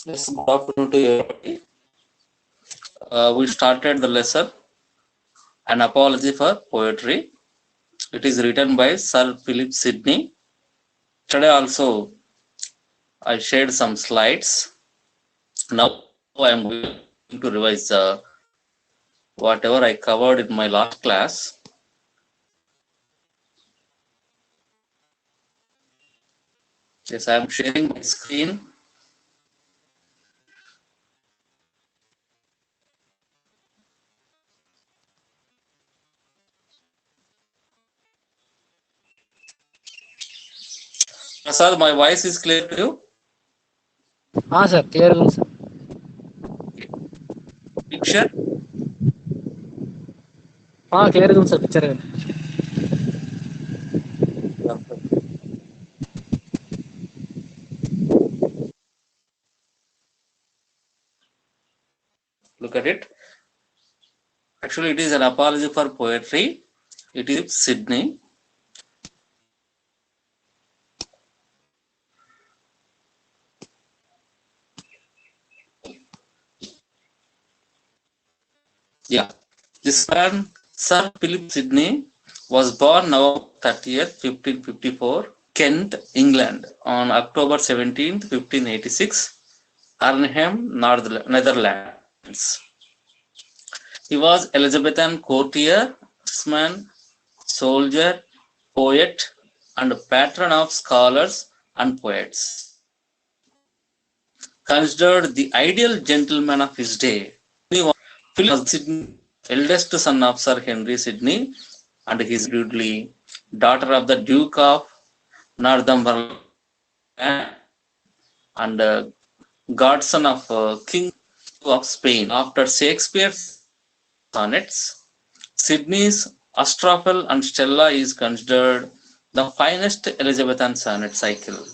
Yes, good afternoon to everybody. We started the lesson, An Apology for Poetry. It is written by Sir Philip Sidney. Today also, I shared some slides. Now I am going to revise whatever I covered in my last class. Yes, I am sharing my screen. Sir, my voice is clear to you? Sir, clear gun, sir. Picture? Clear gun, sir. Picture gun. Look at it. Actually, it is an apology for poetry. It is Sydney. Yeah, this man, Sir Philip Sidney, was born November 30th, 1554, Kent, England, on October 17th, 1586, Arnhem, Netherlands. He was Elizabethan courtier, statesman, soldier, poet, and patron of scholars and poets. Considered the ideal gentleman of his day, Philip was Sidney's eldest son of Sir Henry Sidney and his Dudley, daughter of the Duke of Northumberland and godson of King of Spain. After Shakespeare's sonnets, Sidney's Astrophel and Stella is considered the finest Elizabethan sonnet cycle.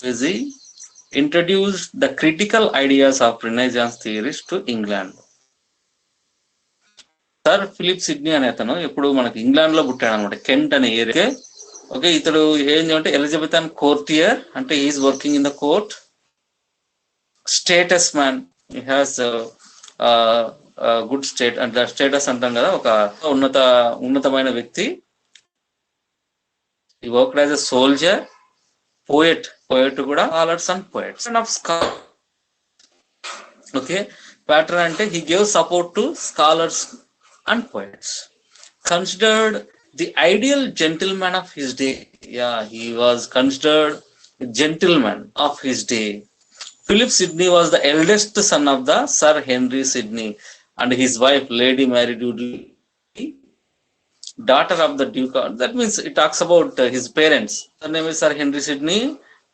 He introduced the critical ideas of Renaissance theorists to England. Sir Philip Sidney అనే అతను ఇప్పుడు మనకి England లో పుట్టాడు అనమాట, Kent అనే area. Okay, ఇతడు ఏంటి అంటే ఎలిజబెతన్ కోర్టియర్, అంటే is working in the court. Status man, he has good state అంటే స్టేటస్ అంటాం కదా, ఒక ఉన్నతమైన వ్యక్తి. ఈ work as a soldier, poet కూడా, scholars and poets and of scholar. Okay, pattern అంటే he gave support to scholars and poets. Considered the ideal gentleman of his day. Yeah, he was considered a gentleman of his day. Philip Sidney was the eldest son of the Sir Henry Sidney and his wife Lady Mary Dudley, daughter of the Duke. That means it talks about his parents. Her name is Sir Henry Sidney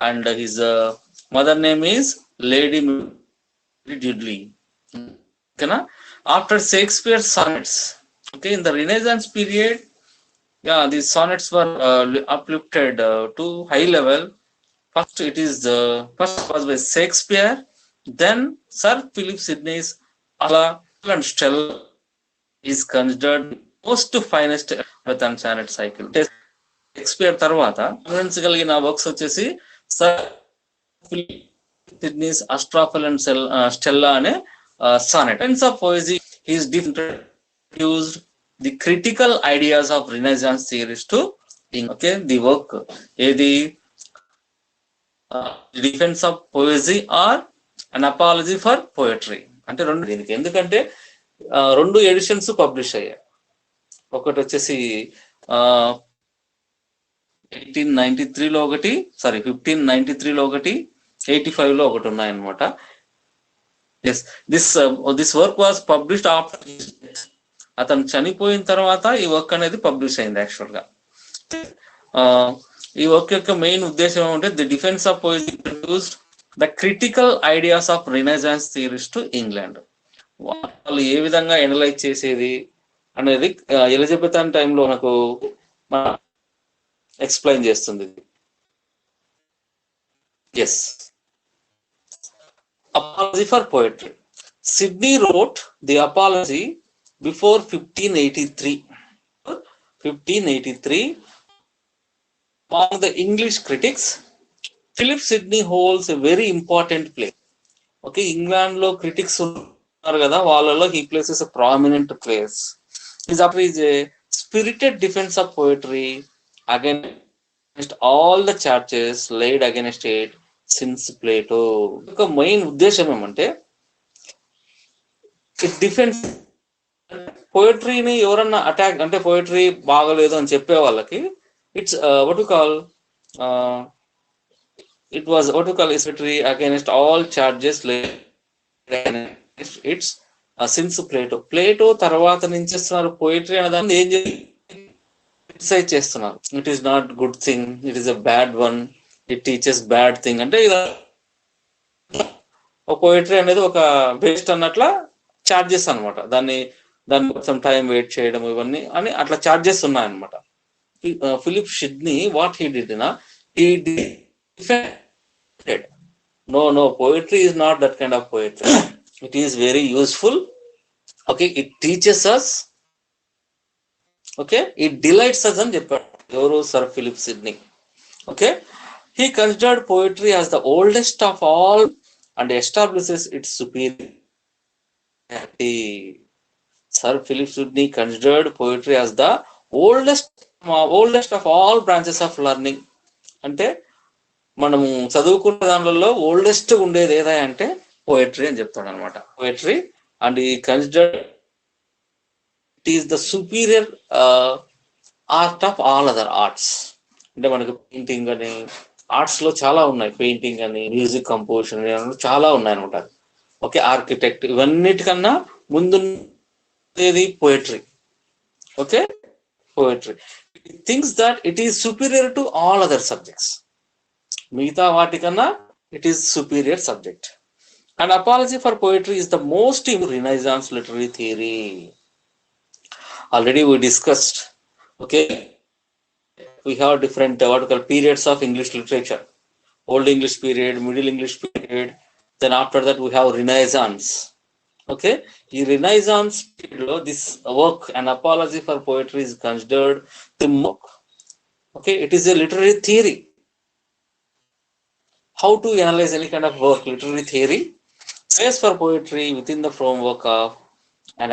and his mother name is Lady Mary Dudley. Okay, after Shakespeare's sonnets, okay, in the Renaissance period, yeah, these sonnets were uplifted to high level. First was by Shakespeare, then Sir Philip Sidney's Astrophel and Stella is considered most finest Elizabethan sonnet cycle. Shakespeare తర్వాత confidence కలిగిన works వచ్చేసి sir Philip Sidney's Astrophel and Stella అనే sonnet. Sense of poesy, he is introduced the critical ideas of Renaissance theorists to England. Okay, the work, the defense of poesy or an apology for poetry. అంటే రెండు దీనికి ఎందుకంటే రెండు editions publish అయ్యాయి. ఒకటి వచ్చేసి 1893లో ఒకటి, 1593లో ఒకటి, 85లో ఒకటి ఉన్నాయన్నమాట. Yes, this work was published after అతను చనిపోయిన తర్వాత ఈ వర్క్ అనేది పబ్లిష్ అయింది. యాక్చువల్ గా ఈ వర్క్ యొక్క మెయిన్ ఉద్దేశం ఏమంటే the defence of poesy introduced the critical ideas of renaissance theories to England. వాళ్ళు ఏ విధంగా ఎనలైజ్ చేసేది అనేది ఎలిజబెతన్ టైంలో మనకు ఎక్స్ప్లెయిన్ చేస్తుంది. Yes, Apology for Poetry. Sidney wrote the Apology before 1583. 1583. Among the English critics, Philip Sidney holds a very important place. Okay, England లో critics ఉన్నారు కదా, వాళ్ళలో he places a prominent place. His author is a spirited defense of poetry against all the charges laid against it since Plato. ఒక main ఉద్దేశం ఏమంటే it defence, పోయిటరీని ఎవరన్నా attack అంటే poetry బాగలేదు అని చెప్పే వాళ్ళకి it's what to call it was what we call is poetry against all charges laid against its since Plato తర్వాత నుంచి ఇస్తున్నారు పోయిటరీ అనే దాన్ని ఏం క్రిటిసైజ్ చేస్తున్నారు. It is not good thing, it is a bad one, it teaches bad thing అంటే ఇలా poetry అనేది ఒక వేస్ట్ అన్నట్ల చార్జెస్ అనమాట. దాన్ని కొంచెం టైం వెయిట్ చేయడం ఇవన్నీ అని అట్లా చార్జెస్ ఉన్నాయన్నమాట. Philip Sidney what he did నా he defended. No, poetry is not that kind of poetry. It is very useful. Okay, it teaches us. Okay, it delights us అని చెప్పాడు ఎవరు, sir Philip Sidney. Okay, he considered poetry as the oldest of all and establishes its superiority. Sir Philip Sidney considered poetry as the oldest of all branches of learning. అంటే మనము చదువుకున్న దానిలో oldest ఉండేది ఏదా అంటే పోయట్రీ అని చెప్తాడు అనమాట. పోయట్రీ అండ్ ఈ considered it is the superior art of all other arts. అంటే మనకి పెయింటింగ్ అని ఆర్ట్స్ లో చాలా ఉన్నాయి, పెయింటింగ్ అని, మ్యూజిక్ కంపోజిషన్ చాలా ఉన్నాయి అనమాట. ఓకే, ఆర్కిటెక్ట్, ఇవన్నిటికన్నా ముందు poetry. Okay, poetry thinks that it is superior to all other subjects. మిగతా వాటికన్నా it is superior subject. And apology for poetry is the most Renaissance literary theory. Already we discussed. Okay, we have different what we call periods of English literature. Old English period, Middle English period, then after that we have Renaissance. Okay, ఈ Renaissance period లో this work, an apology for poetry, is considered the work. Okay, it is a literary theory. How to analyze any kind of work? Literary theory. Space for poetry within the framework of an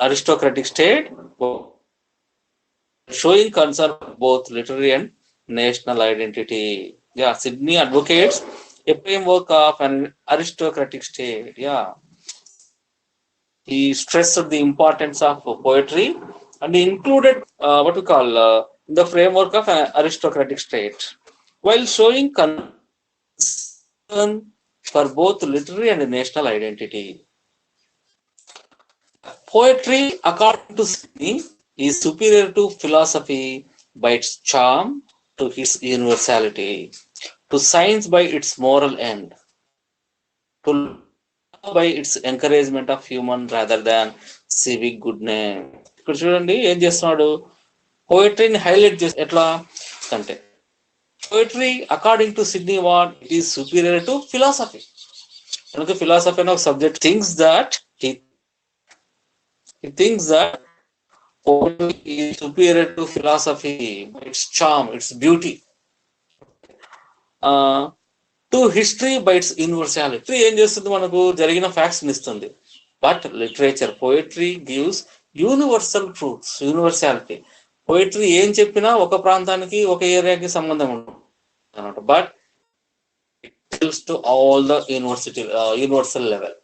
aristocratic state, showing concern for both literary and national identity. Yeah, Sidney advocates a framework of an aristocratic state. Yeah, he stressed the importance of poetry and he included what we call in the framework of an aristocratic state, while showing concern for both literary and national identity. Poetry, according to Sidney, is superior to philosophy by its charm, to its universality, to science by its moral end, to love by its encouragement of human rather than civic goodness. ఇక్కడ చూడండి ఏం చేస్తున్నాడు, పోయిటరీని highlight చేసి ఎట్లా అంటే poetry according to Sidney Ward, it is superior to philosophy. And philosophy of subject thinks that he thinks that poetry is superior to philosophy, its charm, its beauty, to history by its universality. ఏం చేస్తుంది, మనకు జరిగిన facts ఇస్తుంది. But literature, poetry gives universal truths, universality. Poetry ఏం చెప్పినా ఒక ప్రాంతానికి ఒక ఏరియాకి సంబంధం ఉంటుంది అన్నమాట. But it tells to all the universal level,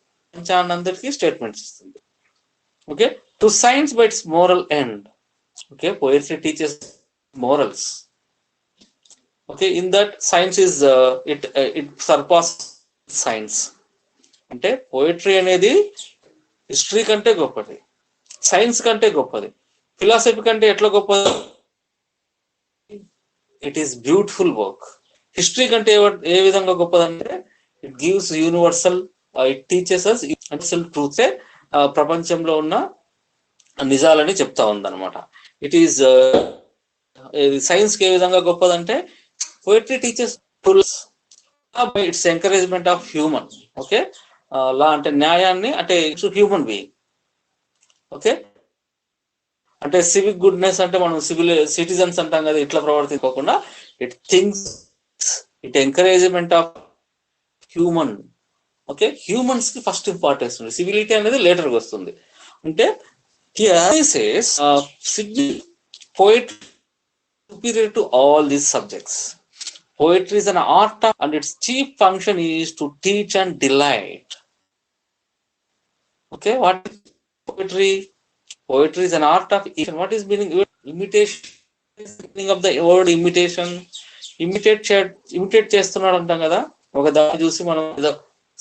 అందరికీ స్టేట్మెంట్స్ ఇస్తుంది. Okay, to science by it's moral end. Okay, poetry teachers morals. Okay, in that science is it surpass science. అంటే పోయిటరీ అనేది హిస్టరీ కంటే గొప్పది, సైన్స్ కంటే గొప్పది, philosophy కంటే ఎట్లా గొప్పది, it is beautiful work. History కంటే ఏ విధంగా గొప్పదంటే it gives universal, it teaches us universal ట్రూత్సే ప్రపంచంలో ఉన్న నిజాలని చెప్తా ఉందన్నమాట. ఇట్ ఈస్ సైన్స్ కి ఏ విధంగా గొప్పదంటే poetry teaches by its encouragement of human. Okay, law అంటే న్యాయాన్ని, అంటే హ్యూమన్ బీయింగ్. ఓకే, అంటే సివిక్ గుడ్నెస్ అంటే మనం సిటిజన్స్ అంటాం కదా, ఇట్లా ప్రవర్తించుకోకుండా it thinks, it encouragement of human okay, humans కి ఫస్ట్ ఇంపార్టెన్స్ ఉంది, సివిలిటీ అనేది లేటర్ గా వస్తుంది. అంటే Sidney poetry superior to all these subjects. Poetry is an art and its chief function is to teach and delight. Okay, what is poetry? Poetry is an art of imitation. What is meaning imitation? Meaning of the word imitation. Imitate చేస్తున్నాడు అంటాం కదా, ఒక దాన్ని చూసి మనం ఏదో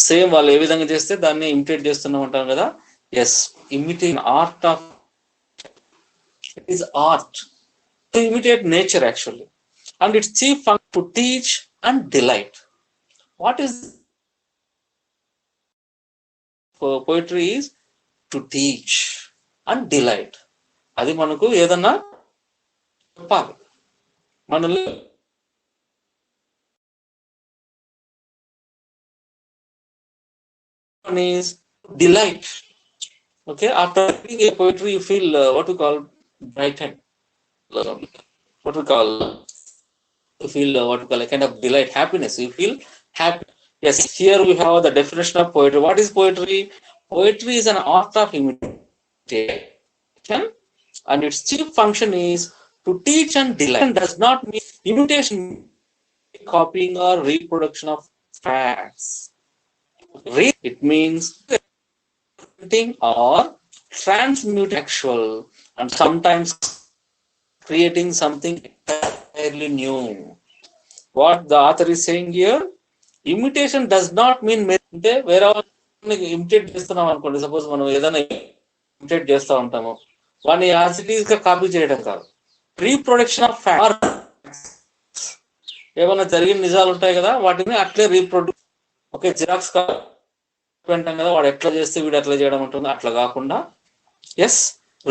same వాళ్ళు ఏ విధంగా చేస్తే దాన్ని ఇమిటేట్ చేస్తున్నాం అంటాం కదా. Yes, imitation art of, it is art to imitate nature actually, and its chief function to teach and delight. What is poetry? Is to teach and delight. అది మనకు ఏదన్నా చెప్పాలి, మనల్ని is delight. Okay, after reading a poetry you feel what we call brightened, what we call you feel what we call a kind of delight, happiness, you feel happy. Yes, here we have the definition of poetry. What is poetry? Poetry is an art of imitation and its chief function is to teach and delight. It does not mean imitation, copying or reproduction of facts. It means or transmuting actual and sometimes creating something entirely new. What the author is saying here, imitation does not mean అంటే వేరే imitate చేస్తున్నాం అనుకోండి, suppose మనం ఏదైనా imitate చేస్తూ ఉంటాము, వాడిని as it is గా కాపీ చేయడం కాదు. రీప్రొడక్షన్ ఆఫ్ ఫ్యాక్ట్స్, ఏమైనా జరిగిన నిజాలు ఉంటాయి కదా వాటిని అట్లే రీప్రొడ్యూస్. ఓకే, జిరాక్స్ అంటాం కదా, వాడు ఎట్లా చేస్తే వీడు ఎట్లా చేయడం ఉంటుంది, అట్లా కాకుండా as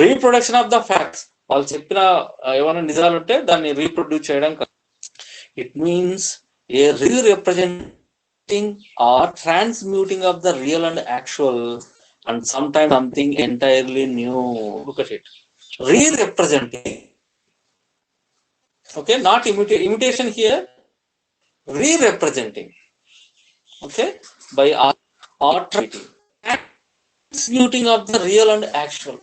reproduction of the facts, వాళ్ళు చెప్పిన ఏమైనా నిజాలు ఉంటే దాన్ని రీప్రొడ్యూస్ చేయడం కాదు. It means a rerepresenting or transmuting of the real and actual and sometimes something entirely new. Look at it, re-representing. Okay, not imitation here, re-representing. Okay, by art, transmuting of the real and actual.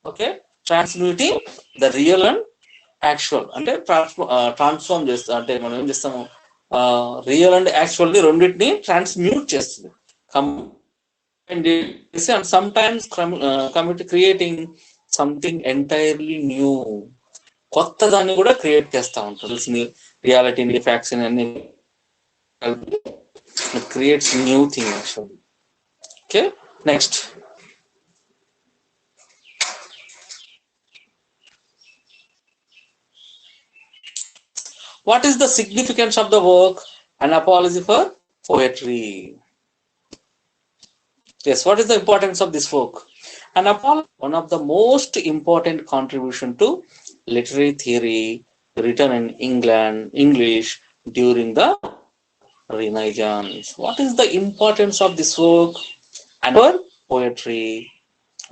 Okay, transmuting the real and actual అంటే transform చేస్తుంది. అంటే మనం ఏం చేస్తాము, real and actual ని రెండింటిని ట్రాన్స్మ్యూట్ చేస్తుంది, and sometimes creating something entirely new. కొత్త దాన్ని కూడా క్రియేట్ చేస్తూ ఉంటుంది, రియాలిటీని ఫ్యాక్ట్స్ అన్ని creates new thing actually. Okay, next what is the significance of the work An Apology for Poetry? Yes, what is the importance of this work? An apology, one of the most important contribution to literary theory written in English during the Renaissance. What is the importance of this work and for poetry?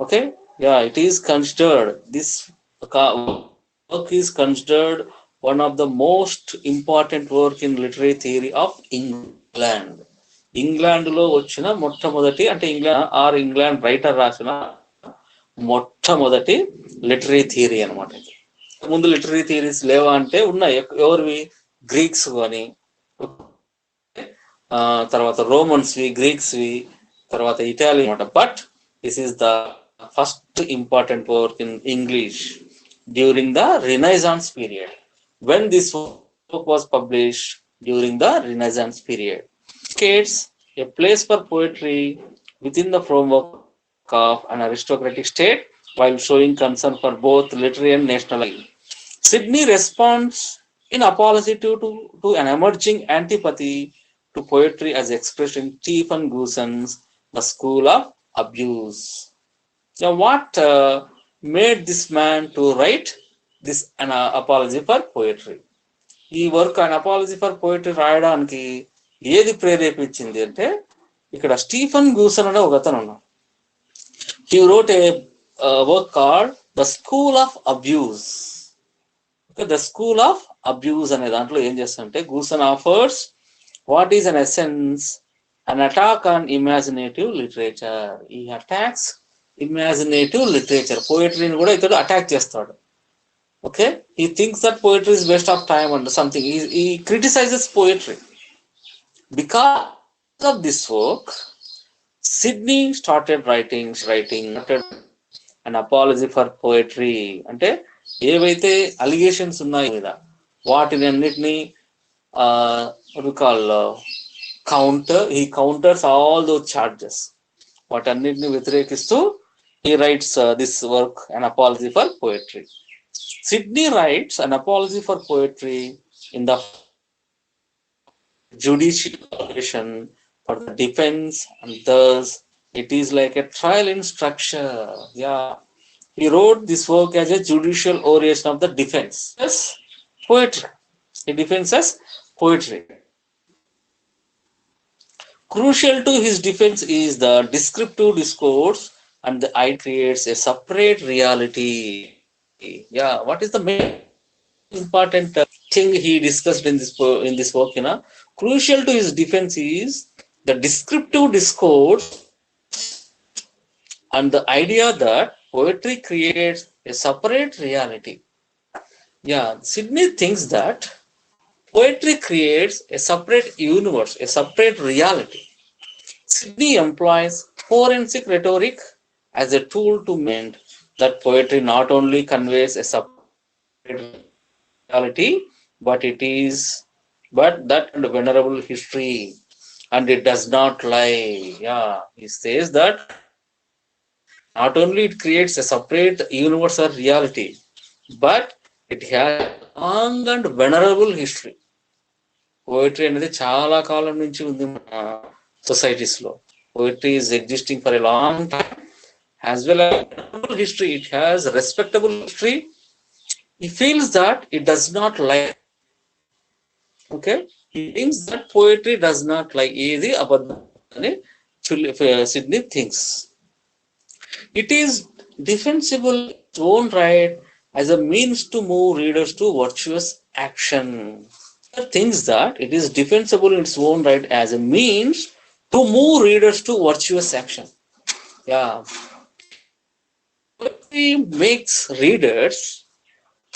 Okay, yeah, it is considered, this work is considered one of the most important work in literary theory of England. England లో వచ్చిన మొట్టమొదటి, అంటే England writer రాసిన మొట్టమొదటి literary theory అనమాట. ముందు literary theories లేవా అంటే ఉన్నాయి. ఎవరివి? గ్రీక్స్ అని, తర్వాత రోమన్స్వి, గ్రీక్స్వి, తర్వాత ఇటాలియన్ అనమాట. But this is the first important work in English during the Renaissance period. When this work was published during the Renaissance period, a place for poetry within the framework of an aristocratic state while showing concern for both literary and national life. Sydney responds in apology to an emerging antipathy to poetry as expressed in Stephen Gooson's The School of Abuse. Now, what made this man to write this an apology for poetry? ఈ work An Apology for Poetry రాయడానికి ఏది ప్రేరేపించింది అంటే, ఇక్కడ Stephen గూసన్ అనే ఒక అతను ఉన్నాడు. He wrote a work called the school of abuse. The school of abuse అనే దాంట్లో ఏం చేస్తారంటే, Gosson offers what is an essence an attack on imaginative literature. He attacks imaginative literature. Poetry ni kuda itaru attack chestadu. Okay, he thinks that poetry is waste of time and something. He criticizes poetry. Because of this work, Sydney started writing an apology for poetry. అంటే ఏవైతే allegations ఉన్నాయో మీద వాటిని అన్నిటినీ he counters all those charges. వాటన్నిటిని వ్యతిరేకిస్తూ he writes this work, an apology for poetry. Sydney writes an apology for poetry in the judicial operation for the defense, and thus it is like a trial in structure. Yeah, he wrote this work as a judicial oration of the defense. Yes, poetry. He defends as poetry. Crucial to his defense is the descriptive discourse, and the I creates a separate reality. Yeah, what is the main important thing he discussed in this work? Crucial to his defense is the descriptive discourse and the idea that poetry creates a separate reality. Yeah, Sydney thinks that poetry creates a separate universe, a separate reality. Sydney employs forensic rhetoric as a tool to mend that poetry not only conveys a separate reality, but that venerable history, and it does not lie. Yeah, he says that not only it creates a separate universe or reality, but it has long and venerable history. Poetry అనేది చాలా కాలం నుంచి ఉంది మన societies లో. Poetry is existing for a long time, as well as history. It has respectable history. He feels that it does not lie. Okay, he thinks that poetry does not lie. Easy about Sydney thinks it is defensible in its own right as a means to move readers to virtuous action. He thinks that it is defensible in its own right as a means to move readers to virtuous action. Yeah, poetry makes readers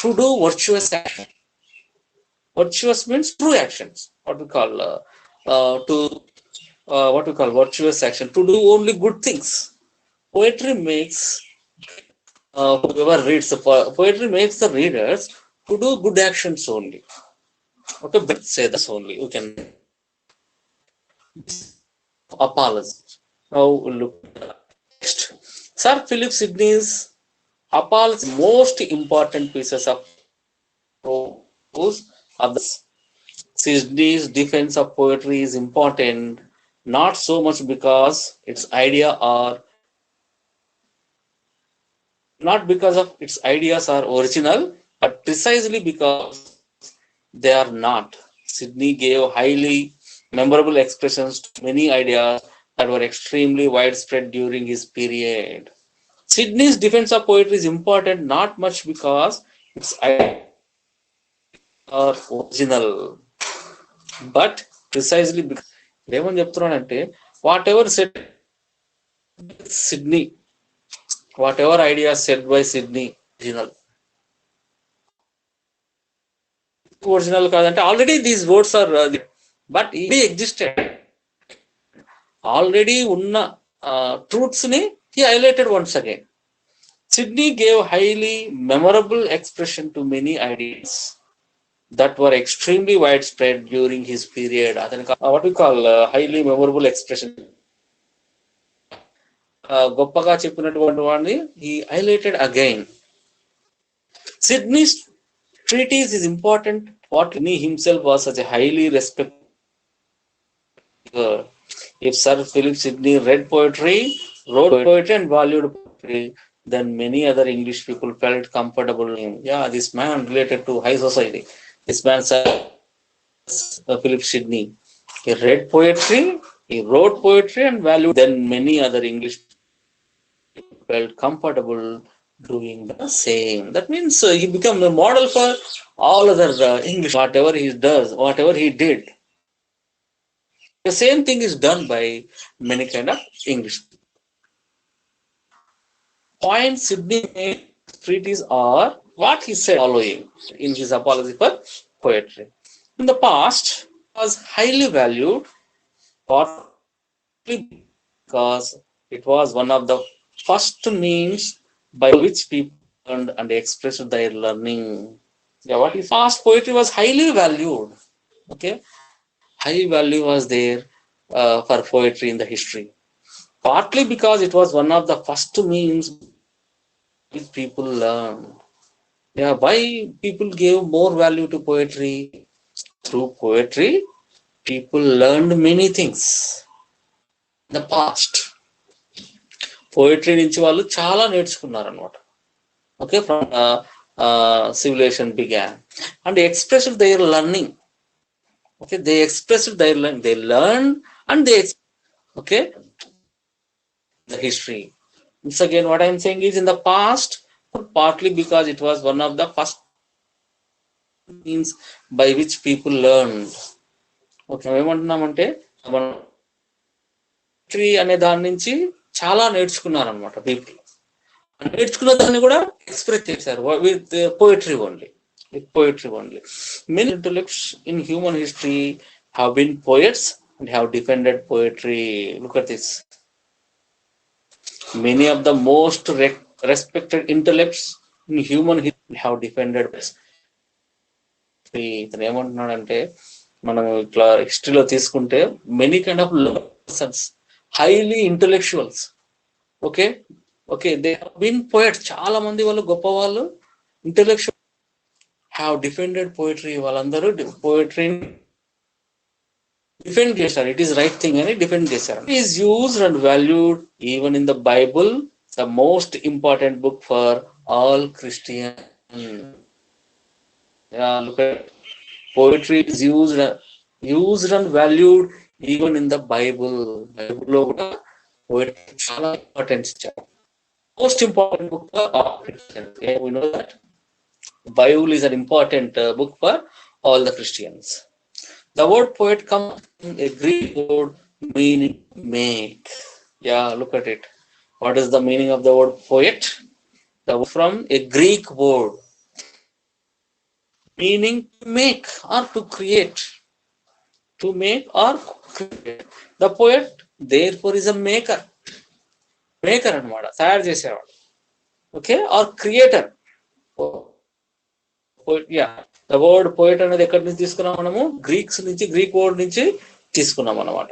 to do virtuous action. Virtuous means true actions. What we call virtuous action, to do only good things. Poetry makes whoever reads the poetry makes the readers to do good actions only. Okay, but say this only. You can apology. Now look next. Sir Philip Sidney's apology, most important pieces of prose of the Sidney's defense of poetry is important, not so much because its idea are not because of its ideas are original, but precisely because they are not. Sydney gave highly memorable expressions to many ideas that were extremely widespread during his period. Sydney's defense of poetry is important not much because its ideas are original, but precisely because ఏమని చెప్తున్నానంటే whatever said Sydney, whatever ideas said by Sydney original కాదంటే already these words are but he existed, already ఉన్న truths ni he highlighted once again. Sydney gave highly memorable expression to many ideas that were extremely widespread during his period. What we call highly memorable expression. గొప్పగా చెప్పినటువంటి వాడిని he highlighted again. Sydney's treatise is important. What he himself was such a highly respected figure. If Sir Philip Sidney read poetry, wrote poetry and valued poetry, then many other English people felt comfortable in him. Yeah, this man related to high society. This man, Sir Philip Sidney, he read poetry, he wrote poetry and valued, then many other English people felt comfortable doing the same. That means he became a model for all other English. Whatever he does, whatever he did, The same thing is done by many kind of English. Point Sydney made treatise are what he said following in his apology for poetry. In the past, was highly valued partly because it was one of the first means by which people learned and expressed their learning. Yeah, what is past poetry was highly valued. Okay, high value was there for poetry in the history. Partly because it was one of the first means which people learned. Yeah, why people gave more value to poetry? Through poetry, people learned many things. In the past, poetry నుంచి వాళ్ళు చాలా నేర్చుకున్నారు అనమాట. Okay, from civilization began and expressed their learning. Okay, they expressed their learning. They learned and they okay the history. Once again, what I am saying is in the past, partly because it was one of the first means by which people learned. Okay, ఏమంటున్నామంటే poetry అనే దాని నుంచి చాలా నేర్చుకున్నారు అనమాట people. నేర్చుకున్న దాన్ని కూడా ఎక్స్ప్రెస్ చేశారు with poetry only. With poetry only. Many intellects in human history have been poets and have defended poetry. Look at this. Many of the most respected intellects in human history have defended poetry. ఇతను ఏమంటున్నాడంటే మనం ఇట్లా హిస్టరీలో తీసుకుంటే many kind of persons, highly intellectuals, okay okay they have been poets, చాలా మంది వాళ్ళు గొప్ప వాళ్ళు ఇంటలెక్చువల్ have defended poetry. వాళ్ళందరూ పోయిటరీని డిఫెండ్ చేశారు. ఇట్ ఈస్ రైట్ థింగ్ అని డిఫెండ్ చేశారు. It is used and valued even in the Bible, the most important book for all Christian. Poetry is used and valued even in the Bible. బైబుల్లో కూడా poetry చాలా importance ఇచ్చారు. Most important book for all Christians. We know that Bible is an important book for all the Christians. The word poet comes from a Greek word meaning make. Yeah, look at it. What is the meaning of the word poet? The word from a Greek word meaning to make or to create. To make or create. The poet therefore is a maker. Maker anamada, తయారు చేసేవాడు. Okay, or creator. The word poet అనేది ఎక్కడి నుంచి తీసుకున్నాం మనము? Greeks నుంచి, Greek word నుంచి తీసుకున్నాం అన్నమాట.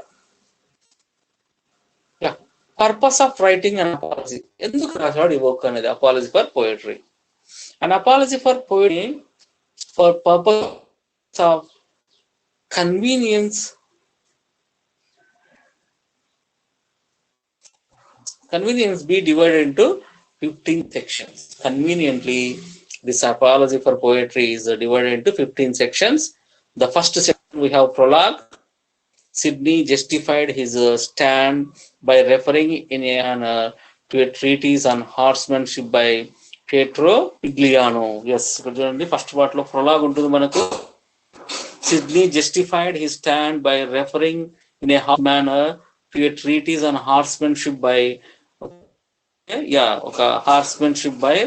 Purpose of writing and apology. ఎందుకు రాసాడు ఈ వర్క్ అనేది? Apology for poetry. And apology for poetry for purpose of convenience be divided into 15 sections. Conveniently, this apology for poetry is divided into 15 sections. The first section we have prologue. Sydney justified his stand by referring to a treatise on horsemanship by Pietro Pigliano. Yes, first part lo prologue untundi manaku. Sydney justified his stand by referring in a harsh manner to a treatise on horsemanship by ఒక horsemanship by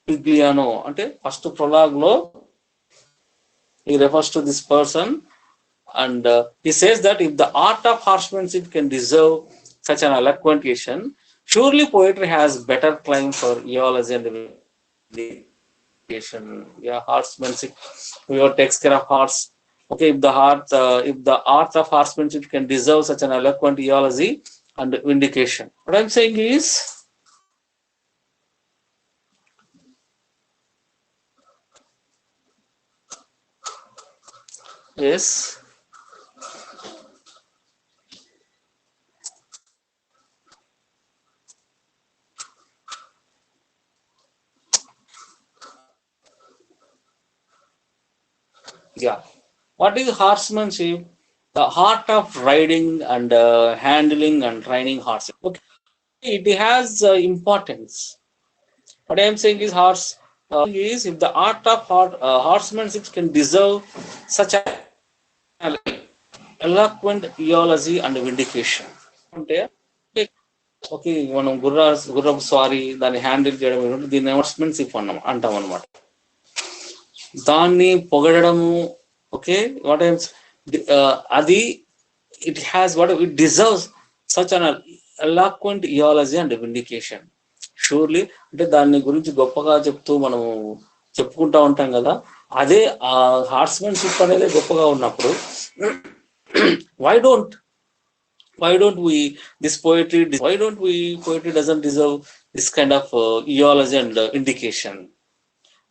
Pigliano. అంటే first prologue లో he refers to this person and he says that if the art of horsemanship can deserve such an eloquentiation, surely poetry has better claim for eology and vindication. Horsemanship, whoever takes care of horse. Okay, if the art of horsemanship can deserve such an eloquent eology and vindication. What I'm saying is, yes, what is horsemanship? The art of riding and handling and training horses. Okay, it has importance. What I am saying is if the art of horsemanship can deserve such a eloquent eulogy and vindication. అంటే okay మనం గుర్రపు స్వారీ దాన్ని handle చేయడం ఏంటంటే దీన్ని ఎమర్స్మెంట్స్ అంటాం అనమాట. దాన్ని పొగడము, ఓకే వాట్ అది it has what it deserves such an eloquent eulogy and vindication. Surely అంటే దాని గురించి గొప్పగా మనం చెప్పుకుంటా ఉంటాం కదా, అదే ఆ హార్ట్స్మెన్షిప్ అనేది గొప్పగా ఉన్నప్పుడు why don't we this poetry why don't we poetry doesn't deserve this kind of eulogy and indication.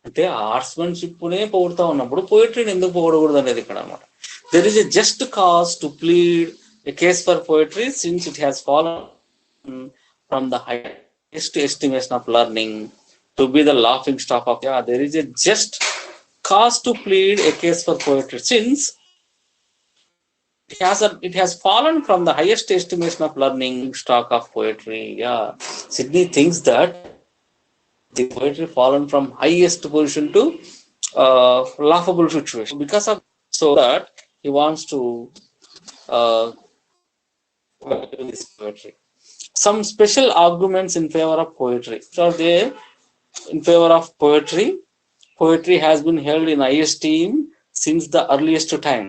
అంటే ఆర్ట్స్మెన్షిప్ నే పొగుడుతా ఉన్నప్పుడు పోయిటరీని ఎందుకు పొగడకూడదు అనేది ఇక్కడ అనమాట. There is a just cause to plead a case for poetry since it has fallen from the highest estimation of learning to be the laughing stock of. There is a just cause to plead a case for poetry since it has fallen from the highest estimation of learning stock of poetry. Yeah, Sydney thinks that the poetry fallen from highest position to laughable situation because of so that he wants to this poetry. Some special arguments in favor of poetry. So they in favor of poetry. Poetry has been held in high esteem since the earliest time.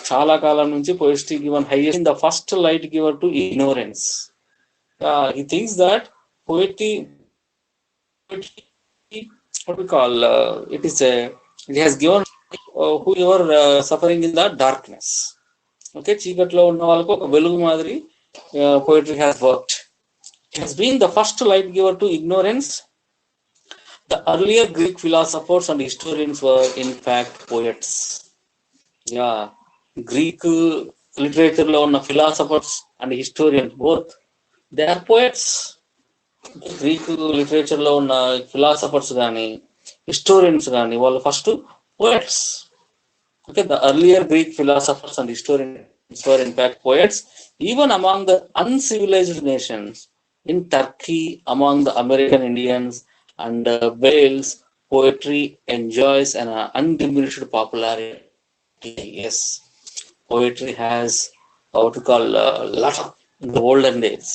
చాలా కాలం నుంచి poetry given highest in the first light giver to ignorance. He thinks that poetry what we call it has given whoever suffering in the darkness. Okay, చీకట్లో ఉన్న వాళ్ళకు ఒక వెలుగు మాదిరి poetry has worked. It has been the first light giver to ignorance. The earlier Greek philosophers and historians were in fact poets. Greek literature lo unna philosophers and historians both they are poets. Greek literature lo unna philosophers gaani historians gaani vallu first poets. Okay, the earlier Greek philosophers and historians were in fact poets. Even among the uncivilized nations in Turkey, among the American Indians and Wales, poetry enjoys an undiminished popularity. Yes, poetry has what we call lot of in the olden days,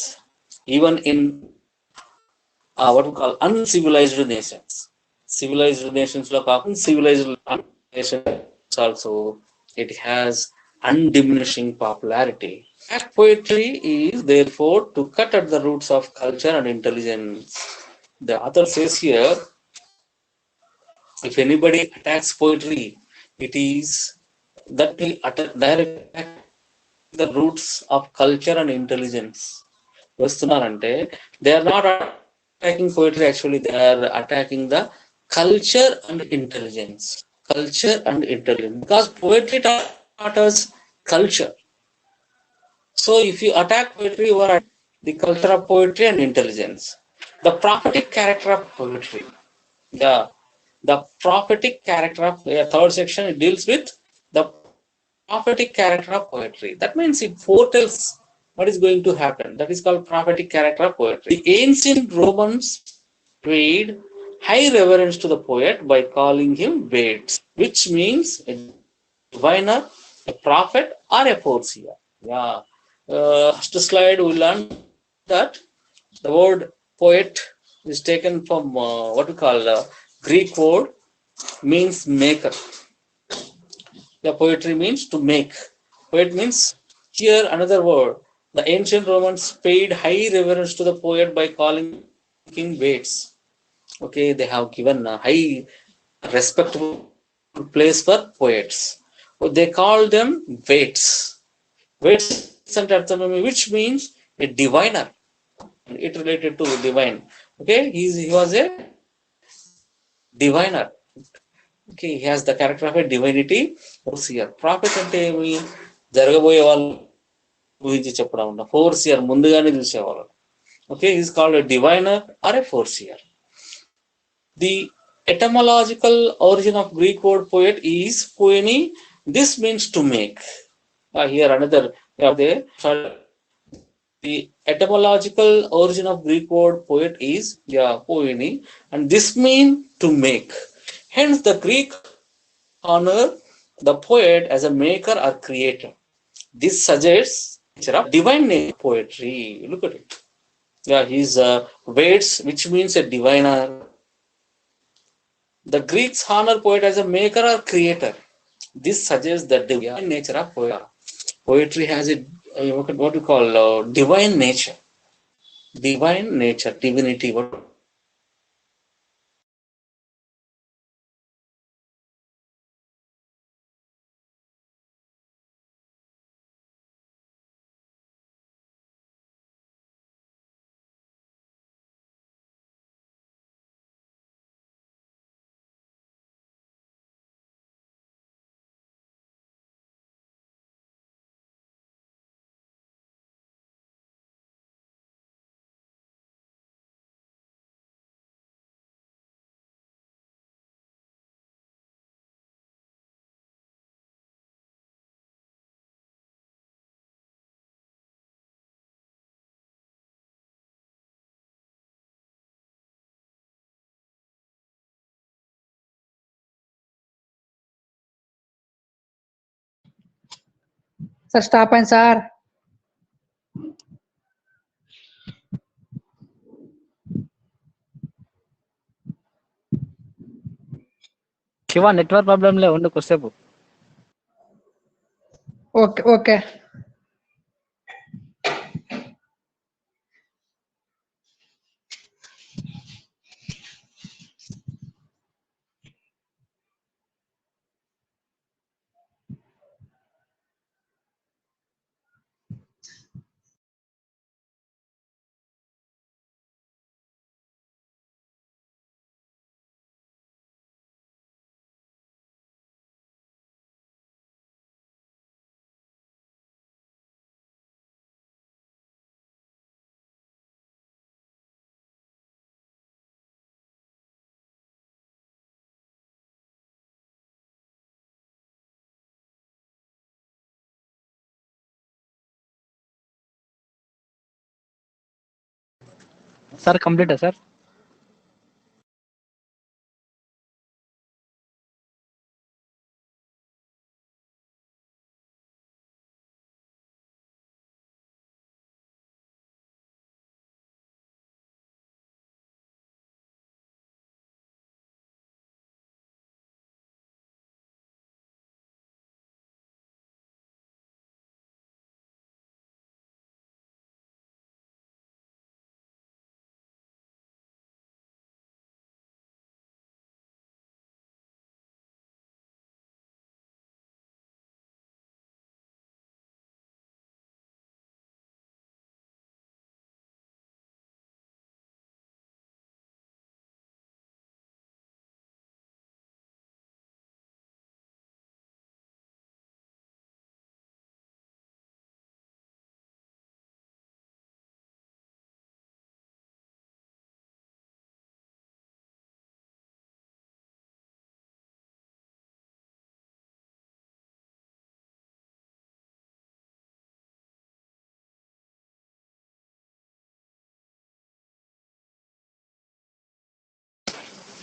even in what we call uncivilized nations. Civilized nations lo uncivilized nations also it has undiminishing popularity. Poetry is therefore to cut at the roots of culture and intelligence. The author says here, if anybody attacks poetry, it is that will attack the roots of culture and intelligence. Vastunarante, they are not attacking poetry, actually they are attacking the culture and intelligence. Culture and intelligence, because poetry taught us culture. So if you attack poetry, you are the culture of poetry and intelligence. The prophetic character of poetry. The prophetic character of third section, it deals with the prophetic character of poetry. That means it foretells what is going to happen. That is called prophetic character of poetry. The ancient Romans paid high reverence to the poet by calling him Bates, which means a diviner, a prophet, or a foreseer. First slide we learned that the word poet is taken from what we call Greek word means maker. The poetry means to make. Poet means here another word. The ancient Romans paid high reverence to the poet by calling him Bates. Okay, they have given a high respectable place for poets. They call them Bates. Bates which means a diviner. It related to divine. Okay, he was a diviner. Okay, he has the character of a divinity. Foreseer. Prophet అంటే ఏమి జరగబోయే వాళ్ళు ఊహించి చెప్పడం ఉంటా. Foreseer ముందుగానే చూసేవాళ్ళు. Okay, he is called a diviner or a foreseer. The etymological origin of Greek word poet is poeni. This means to make. Here another the etymological origin of Greek word poet is poeni, and this means to make. Hence the Greek honor the poet as a maker or creator. This suggests nature of divine nature poetry. Look at it. Yeah, he's Waits, which means a diviner. The Greeks honor poet as a maker or creator. This suggests the divine nature of poetry. Poetry has what we call divine nature. Divine nature, divinity. What? Sir stop అయింది sir. Shiva network problem లే ఉండు కొద్దిసేపు. Okay okay. Sir కంప్లీటా సార్?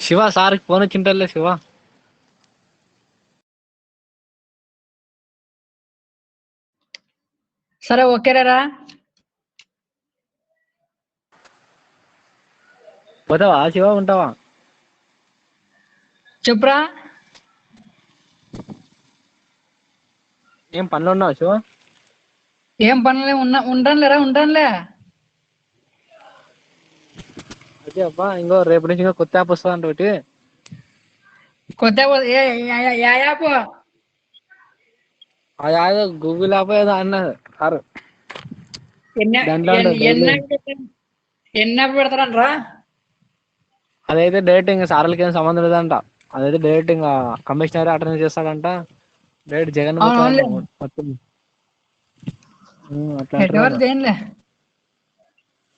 శివ సార్కి phone వచ్చింటలే Shiva. సరే ఓకేరా. పోతావా శివ ఉంటావా? చెప్పురా. ఏం పనిలో ఉన్నావా శివ? ఏం పనులే ఉంటానులేరా ఉంటానులే. అదే అబ్బా ఇంకో రేపు నుంచి ఇంకో కొత్త యాప్ వస్తుంది అంటే ఒకటి. కొత్త యాప్ ఆ యాప్ గూగుల్ యాప్ ఏదో అన్నది సార్. ఎన్ని దాంట్లో డైలీ ఎన్ని పెడతారంటరా? అదైతే డైరెక్ట్ ఇంకా సార్లకి ఏం సంబంధం లేదంట. అదైతే డైరెక్ట్ ఇంకా కమిషనర్ అటెండ్ చేస్తాడంట. డైరెక్ట్ జగన్ పోతాడంట మొత్తం. అట్లా అంటారు. దేనిలే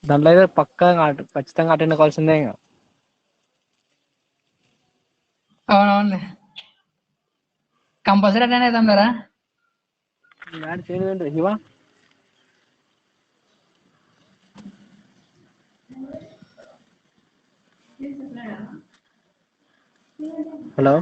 దాంట్లో అయితే పక్కా ఖచ్చితంగా అటెండ్ కావాల్సిందే ఇంకా. అవునవునులే కంపల్సరీ అటెండ్ అవుతాం లేరా. శివ హలో